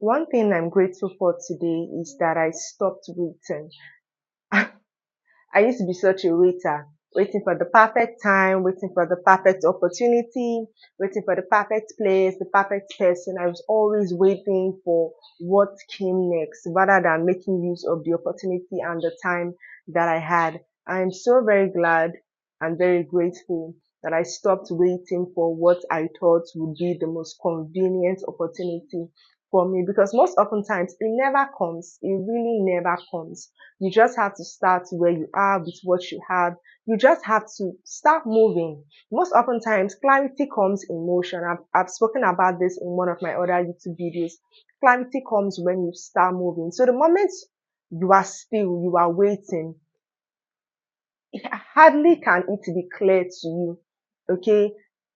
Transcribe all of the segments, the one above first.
One thing I'm grateful for today is that I stopped waiting. I used to be such a waiter, waiting for the perfect time, waiting for the perfect opportunity, waiting for the perfect place, the perfect person. I was always waiting for what came next rather than making use of the opportunity and the time that I had. I'm so very glad and very grateful that I stopped waiting for what I thought would be the most convenient opportunity for me, because most often times it never comes. It really never comes. You just have to start where you are with what you have. You just have to start moving. Most often times, clarity comes in motion. I've spoken about this in one of my other YouTube videos. Clarity comes when you start moving. So the moment you are still, you are waiting, hardly can it be clear to you. Okay.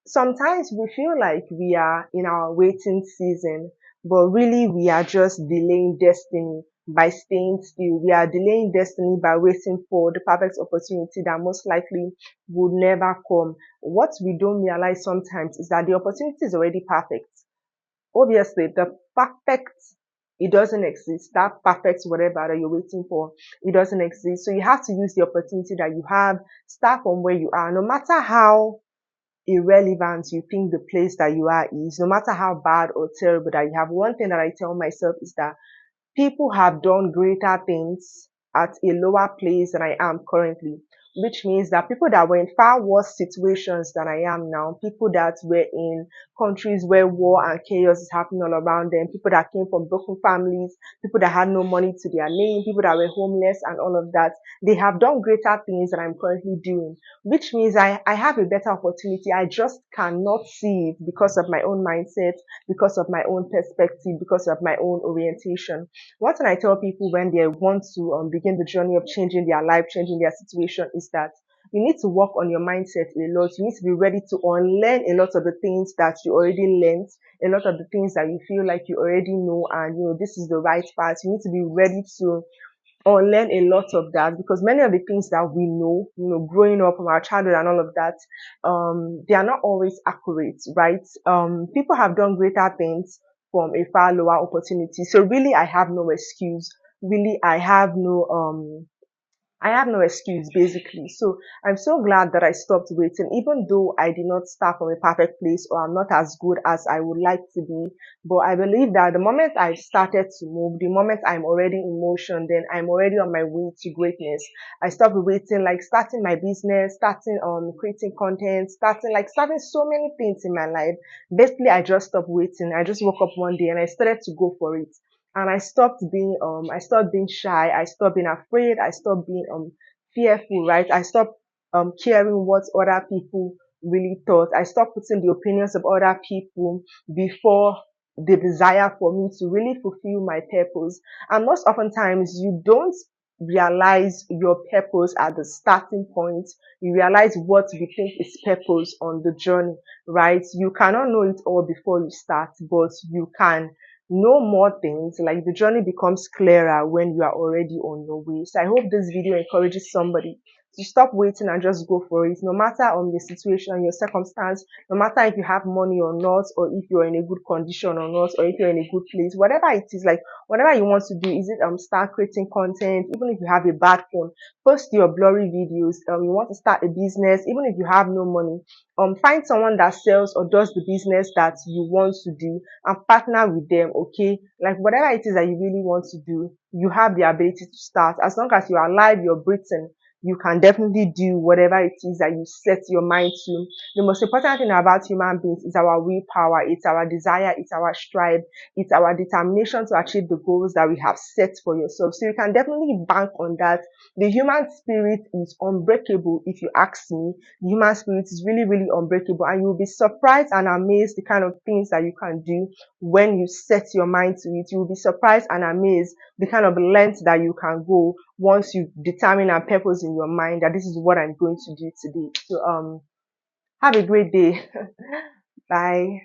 Sometimes we feel like we are in our waiting season, but really we are just delaying destiny by staying still. We are delaying destiny by waiting for the perfect opportunity that most likely would never come. What we don't realize sometimes is that the opportunity is already perfect. Obviously, the perfect, it doesn't exist. That perfect whatever that you're waiting for, it doesn't exist. So you have to use the opportunity that you have. Start from where you are. No matter how irrelevant you think the place that you are is, no matter how bad or terrible that you have, one thing that I tell myself is that people have done greater things at a lower place than I am currently, which means that people that were in far worse situations than I am now, people that were in countries where war and chaos is happening all around them, people that came from broken families, people that had no money to their name, people that were homeless and all of that, they have done greater things than I'm currently doing, which means I have a better opportunity. I just cannot see it because of my own mindset, because of my own perspective, because of my own orientation. What can I tell people when they want to begin the journey of changing their life, changing their situation is that you need to work on your mindset a lot. You need to be ready to unlearn a lot of the things that you already learned, a lot of the things that you feel like you already know, and this is the right path. You need to be ready to unlearn a lot of that, because many of the things that we know, growing up from our childhood and all of that, they are not always accurate, right? People have done greater things from a far lower opportunity. So really, I have no excuse. Really, I have no excuse basically. So I'm so glad that I stopped waiting, even though I did not start from a perfect place or I'm not as good as I would like to be. But I believe that the moment I started to move, the moment I'm already in motion, then I'm already on my way to greatness. I stopped waiting, like starting my business, starting creating content, starting so many things in my life. Basically, I just stopped waiting. I just woke up one day and I started to go for it, and I stopped being shy, I stopped being afraid, I stopped being fearful, right? I stopped caring what other people really thought. I stopped putting the opinions of other people before the desire for me to really fulfill my purpose. And most oftentimes you don't realize your purpose at the starting point. You realize what you think is purpose on the journey, right? You cannot know it all before you start, but you can know more things. Like the journey becomes clearer when you are already on your way. So I hope this video encourages somebody to stop waiting and just go for it, no matter your situation, your circumstance, no matter if you have money or not, or if you're in a good condition or not, or if you're in a good place, whatever it is, like whatever you want to do. Is it start creating content? Even if you have a bad phone, post your blurry videos. You want to start a business, even if you have no money, find someone that sells or does the business that you want to do and partner with them. Okay, like whatever it is that you really want to do, you have the ability to start. As long as you're alive, you're breathing, you can definitely do whatever it is that you set your mind to. The most important thing about human beings is our willpower, it's our desire, it's our strive, it's our determination to achieve the goals that we have set for yourself. So you can definitely bank on that. The human spirit is unbreakable. If you ask me, the human spirit is really, really unbreakable, and you'll be surprised and amazed the kind of things that you can do when you set your mind to it. You'll be surprised and amazed the kind of length that you can go once you determine a purpose in your mind that this is what I'm going to do today. So have a great day. Bye.